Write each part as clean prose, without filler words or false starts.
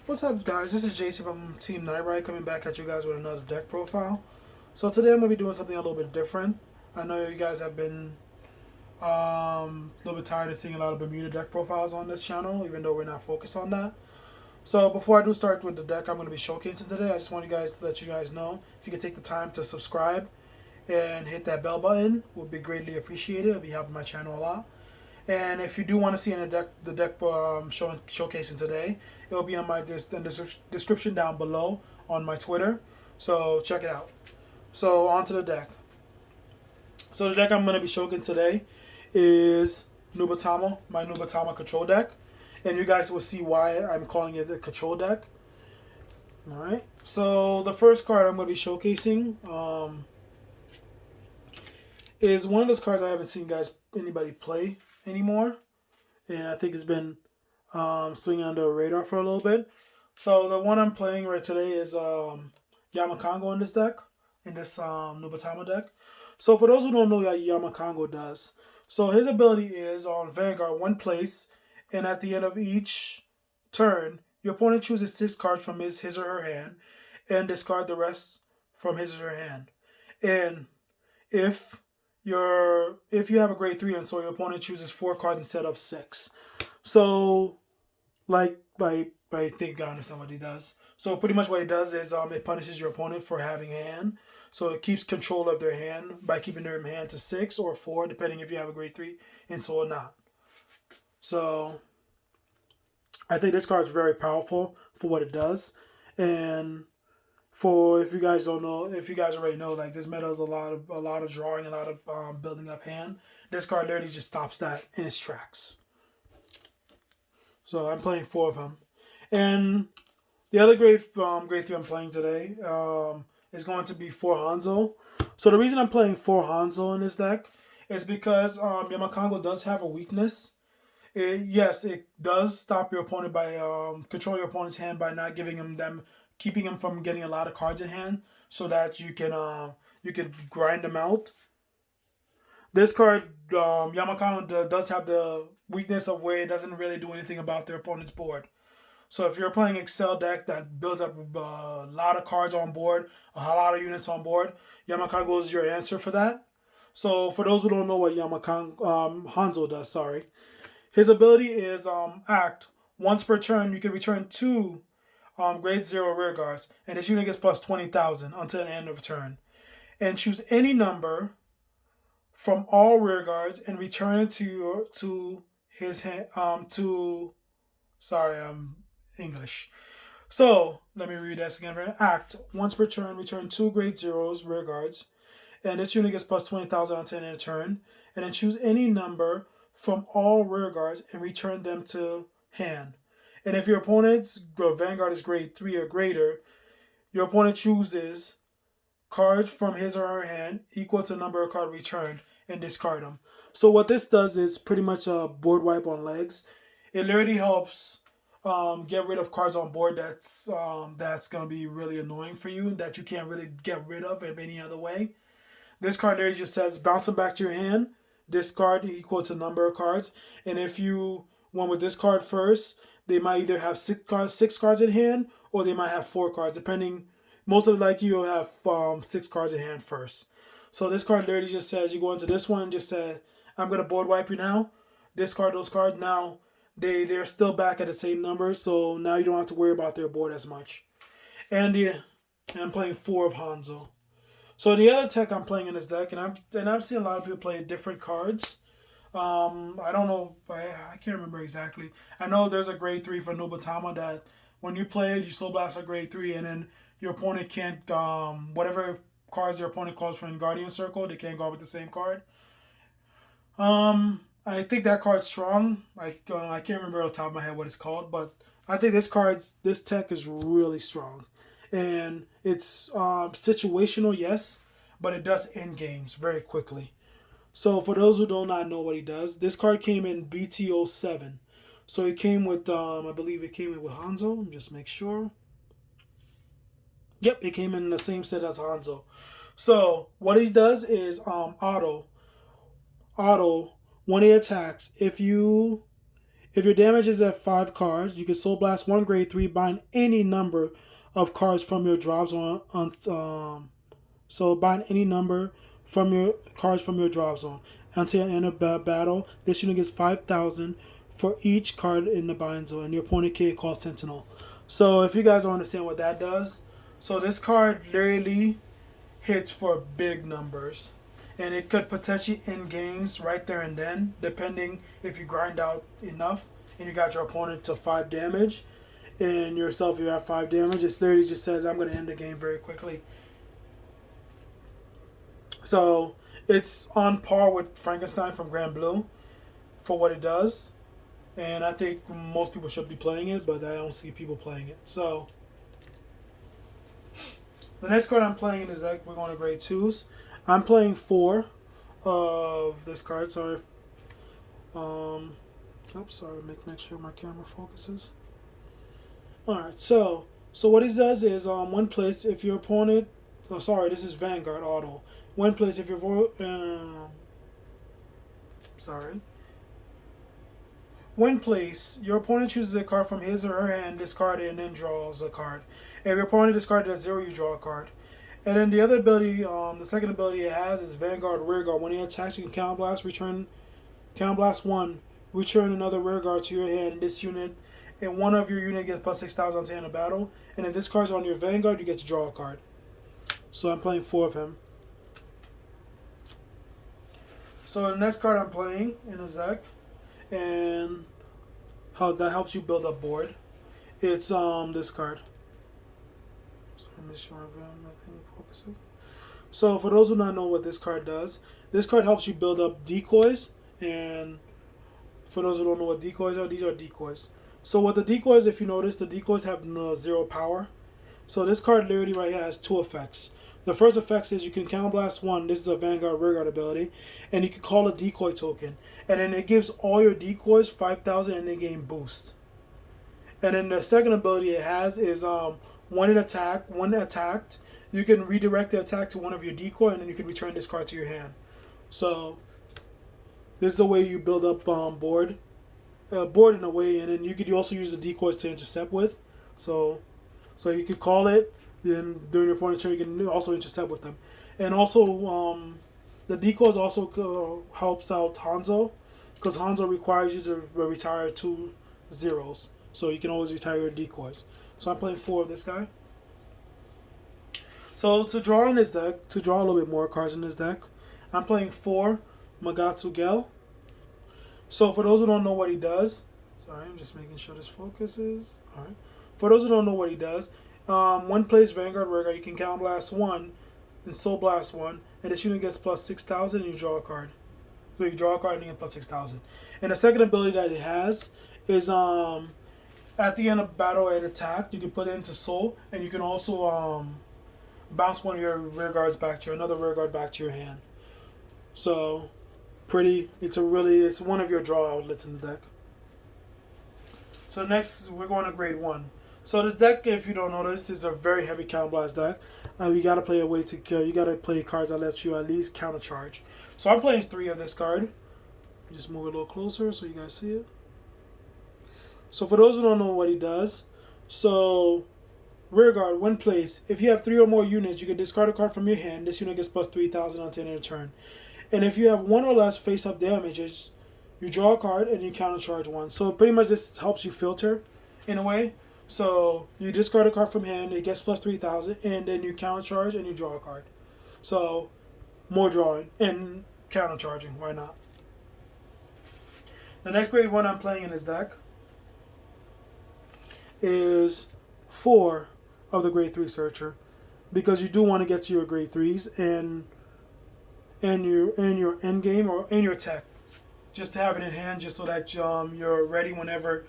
What's up, guys? This is Jason from Team Night Ride coming back at you guys with another deck profile. So today I'm going to be doing something a little bit different. I know you guys have been a little bit tired of seeing a lot of Bermuda deck profiles on this channel, even though we're not focused on that. So before I do start with the deck I'm going to be showcasing today, I just want you guys to let you guys know if you could take the time to subscribe and hit that bell button, would be greatly appreciated. It'll be helping my channel a lot. And if you do want to see the deck showcasing today, it will be on my description down below on my Twitter. So check it out. So on to the deck. So the deck I'm going to be showcasing today is Nubatama, my Nubatama control deck. And you guys will see why I'm calling it a control deck. Alright. So the first card I'm going to be showcasing is one of those cards I haven't seen anybody play anymore, and I think it's been swinging under the radar for a little bit. So the one I'm playing right today is Yamakongo in this deck, in this Nubatama deck. So for those who don't know what Yamakongo does, so his ability is on Vanguard, one place, and at the end of each turn, your opponent chooses 6 cards from his or her hand, and discard the rest from his or her hand. And if you have a grade 3 and so your opponent chooses 4 cards instead of 6. So like I think I understand what he does. So pretty much what he does is it punishes your opponent for having a hand. So it keeps control of their hand by keeping their hand to 6 or 4, depending if you have a grade 3 and so or not. So I think this card is very powerful for what it does. And for if you guys don't know, if you guys already know, like this meta is a lot of drawing, a lot of building up hand. This card literally just stops that in its tracks. So I'm playing 4 of them, and the other grade 3 I'm playing today is going to be 4 Hanzo. So the reason I'm playing 4 Hanzo in this deck is because Yamakongo does have a weakness. Yes, it does stop your opponent by control your opponent's hand by not giving them, keeping him from getting a lot of cards in hand, so that you can grind them out. This card, Yamakongo does have the weakness of where it doesn't really do anything about their opponent's board. So if you're playing Excel deck that builds up a lot of cards on board, a lot of units on board, Yamakongo is your answer for that. So for those who don't know what Hanzo does, sorry. His ability is act. Once per turn, you can return 2 grade 0 rear guards, and this unit gets plus 20,000 until the end of turn. And choose any number from all rear guards and return it to his hand sorry, English. So let me read that again. Act. Once per turn, return 2 grade 0s rear guards, and this unit gets plus 20,000 until the end of turn. And then choose any number from all rear guards and return them to hand. And if your opponent's Vanguard is grade 3 or greater, your opponent chooses cards from his or her hand equal to the number of cards returned and discard them. So what this does is pretty much a board wipe on legs. It literally helps get rid of cards on board that's going to be really annoying for you, that you can't really get rid of in any other way. This card literally just says bounce them back to your hand, discard equal to number of cards. And if you went with this card first, they might either have 6 cards in hand, or they might have 4 cards, depending. Most of the likely you'll have 6 cards in hand first. So this card literally just says you go into this one and just say, I'm gonna board wipe you now. Discard those cards. Now they're still back at the same number, so now you don't have to worry about their board as much. And I'm playing 4 of Hanzo. So the other tech I'm playing in this deck, and I've seen a lot of people play different cards. I don't know, I can't remember exactly. I know there's a grade 3 for Nubatama that when you play it, you slow blast a grade 3, and then your opponent can't whatever cards your opponent calls from Guardian Circle, they can't go with the same card. I think that card's strong. I can't remember off the top of my head what it's called, but I think this tech is really strong, and it's situational, yes, but it does end games very quickly. So for those who do not know what he does, this card came in BT07. So it came with, I believe it came in with Hanzo. Let me just make sure. Yep, it came in the same set as Hanzo. So what he does is auto. When he attacks, If your damage is at 5 cards, you can Soul Blast 1 grade 3, bind any number of cards from your drops so bind any number from your cards from your drop zone. Until the end of battle, this unit gets 5,000 for each card in the bind zone, and your opponent can't call Sentinel. So if you guys don't understand what that does, so this card literally hits for big numbers. And it could potentially end games right there and then, depending if you grind out enough and you got your opponent to 5 damage and yourself you have 5 damage. It literally just says, I'm going to end the game very quickly. So it's on par with Frankenstein from Grand Blue for what it does. And I think most people should be playing it, but I don't see people playing it. So the next card I'm playing in is like we're going to grade 2s. I'm playing 4 of this card. Sorry. Oops, sorry. Make sure my camera focuses. All right. So what he does is one place if your opponent. Oh, sorry. This is Vanguard Auto. One place if your sorry. When placed, your opponent chooses a card from his or her hand, discard it, and then draws a card. If your opponent discarded a 0, you draw a card. And then the other ability, the second ability it has is Vanguard Rearguard. When he attacks, you can Counter Blast 1, return another Rearguard to your hand. This unit, and one of your unit gets plus 6,000 to end of battle. And if this card's on your Vanguard, you get to draw a card. So I'm playing 4 of him. So the next card I'm playing in a deck, and how that helps you build up board, it's this card. So let me show you my thing focuses. So for those who don't know what this card does, this card helps you build up decoys. And for those who don't know what decoys are, these are decoys. So what the decoys, if you notice, the decoys have 0 power. So this card literally right here has 2 effects. The first effect is you can Counter Blast 1. This is a Vanguard Rearguard ability, and you can call a decoy token, and then it gives all your decoys 5,000 and they gain boost. And then the second ability it has is when attacked, you can redirect the attack to one of your decoy, and then you can return this card to your hand. So this is the way you build up board in a way, and then you could also use the decoys to intercept with. So you could call it. Then during your opponent's turn, you can also intercept with them. And also, the decoys also helps out Hanzo, because Hanzo requires you to retire 2 zeros. So you can always retire your decoys. So I'm playing 4 of this guy. So to draw in this deck, to draw a little bit more cards in this deck, I'm playing 4 Magatsu Gel. So for those who don't know what he does, sorry, I'm just making sure this focuses. All right. For those who don't know what he does, one place Vanguard Rearguard, you can Counter Blast 1 and Soul Blast 1, and this unit gets plus 6,000 and you draw a card. So you draw a card and you get plus 6,000. And the second ability that it has is at the end of battle at attack, you can put it into Soul, and you can also bounce one of your Rearguards back to another Rearguard back to your hand. So it's one of your draw outlets in the deck. So next we're going to grade 1. So this deck, if you don't know, this is a very heavy Counter Blast deck. You gotta play a way to kill. You gotta play cards that let you at least counter charge. So I'm playing 3 of this card. Just move it a little closer so you guys see it. So for those who don't know what he does, so Rearguard, when placed, if you have 3 or more units, you can discard a card from your hand. This unit gets plus 3,000 until the end of the turn. And if you have 1 or less face-up damages, you draw a card and you counter charge 1. So pretty much this helps you filter in a way. So you discard a card from hand, it gets plus 3,000, and then you counter charge and you draw a card. So more drawing and counter charging, why not? The next grade 1 I'm playing in this deck is 4 of the grade 3 Searcher, because you do want to get to your grade 3s and your end game or in your tech, just to have it in hand, just so that you're ready whenever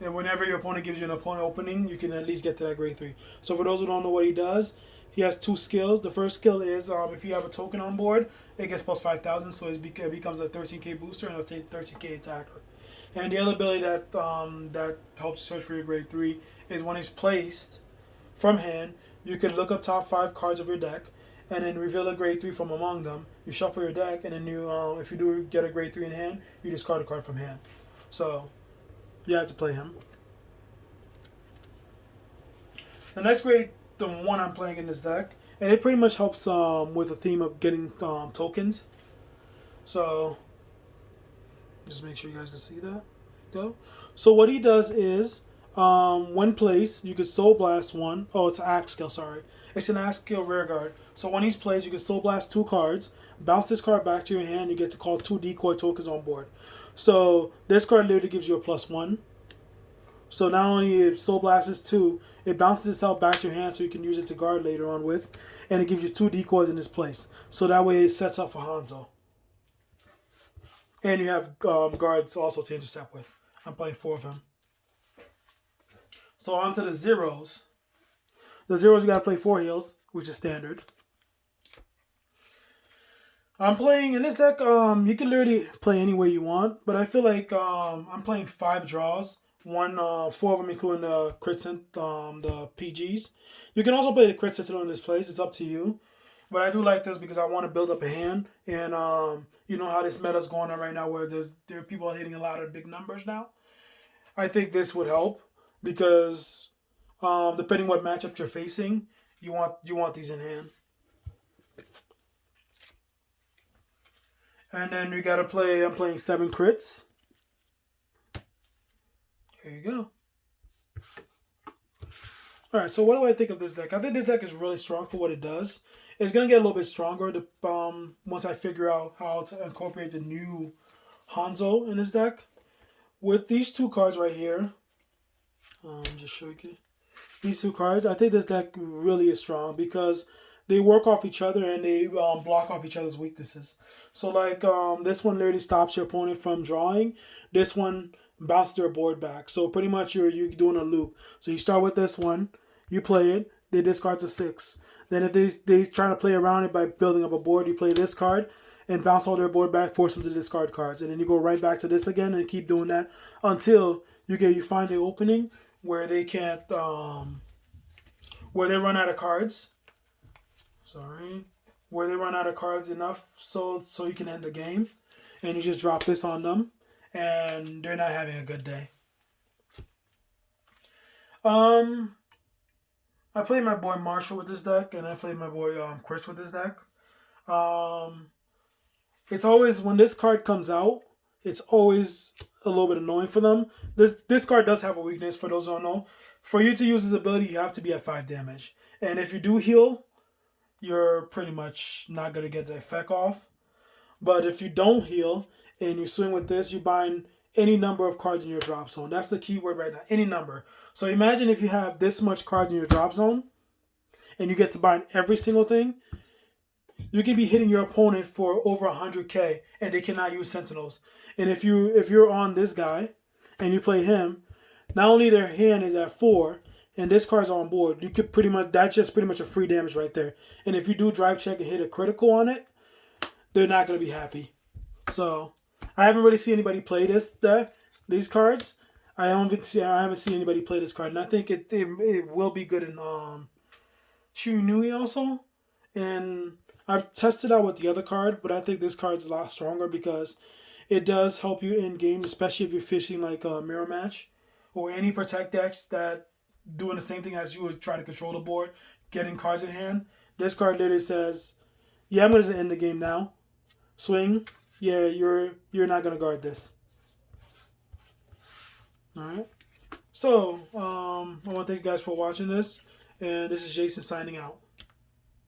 your opponent gives you an opponent opening, you can at least get to that grade 3. So for those who don't know what he does, he has 2 skills. The first skill is if you have a token on board, it gets plus 5,000, so it becomes a 13k booster and it'll take 13k attacker. And the other ability that helps search for your grade 3 is when it's placed from hand, you can look up top 5 cards of your deck and then reveal a grade 3 from among them. You shuffle your deck, and then you if you do get a grade 3 in hand, you discard a card from hand. So you have to play him. The next grade, the one I'm playing in this deck, and it pretty much helps with the theme of getting tokens. So just make sure you guys can see that. There you go. So what he does is, when placed, you can Soul Blast one. Oh, it's an axe skill. Sorry, it's an axe skill rear guard. So when he's placed, you can Soul Blast 2 cards, bounce this card back to your hand. You get to call 2 decoy tokens on board. So this card literally gives you a +1. So not only it Soul Blasts 2, it bounces itself back to your hand so you can use it to guard later on with, and it gives you 2 decoys in this place. So that way it sets up for Hanzo. And you have guards also to intercept with. I'm playing 4 of them. So on to the zeros. The zeros, you gotta play 4 heals, which is standard. I'm playing in this deck. You can literally play any way you want, but I feel like I'm playing 5 draws. 4 of them including the crit the PGs. You can also play the crit sentinel in this place. It's up to you. But I do like this because I want to build up a hand, and you know how this meta's going on right now, where there are people hitting a lot of big numbers now. I think this would help because depending what matchup you're facing, you want these in hand. And then we gotta play. I'm playing 7 crits. There you go. All right. So what do I think of this deck? I think this deck is really strong for what it does. It's gonna get a little bit stronger once I figure out how to incorporate the new Hanzo in this deck. With these 2 cards right here, just show you these 2 cards. I think this deck really is strong because they work off each other and they block off each other's weaknesses. So like this one literally stops your opponent from drawing. This one bounces their board back. So pretty much you're doing a loop. So you start with this one, you play it, they discard to 6. Then if they try to play around it by building up a board, you play this card and bounce all their board back, force them to discard cards. And then you go right back to this again and keep doing that until you find the opening where they can't where they run out of cards. Where they run out of cards enough so you can end the game. And you just drop this on them and they're not having a good day. I played my boy Marshall with this deck, and I played my boy Chris with this deck. It's always, when this card comes out, it's always a little bit annoying for them. This card does have a weakness, for those who don't know. For you to use his ability, you have to be at 5 damage. And if you do heal, you're pretty much not going to get the effect off. But if you don't heal, and you swing with this, you bind any number of cards in your drop zone. That's the key word right now, any number. So imagine if you have this much cards in your drop zone, and you get to bind every single thing, you can be hitting your opponent for over 100k, and they cannot use Sentinels. And if you're on this guy, and you play him, not only their hand is at 4, and this card's on board, you could that's just pretty much a free damage right there. And if you do drive check and hit a critical on it, they're not going to be happy. So I haven't really seen anybody play these cards. I haven't seen anybody play this card, and I think it will be good in Shunui also. And I've tested out with the other card, but I think this card's a lot stronger because it does help you in game, especially if you're fishing like a mirror match or any protect decks that doing the same thing as you would try to control the board, getting cards in hand. This card literally says, "Yeah, I'm going to end the game now. Swing. Yeah, you're not going to guard this." Alright. So, I want to thank you guys for watching this. And this is Jason signing out.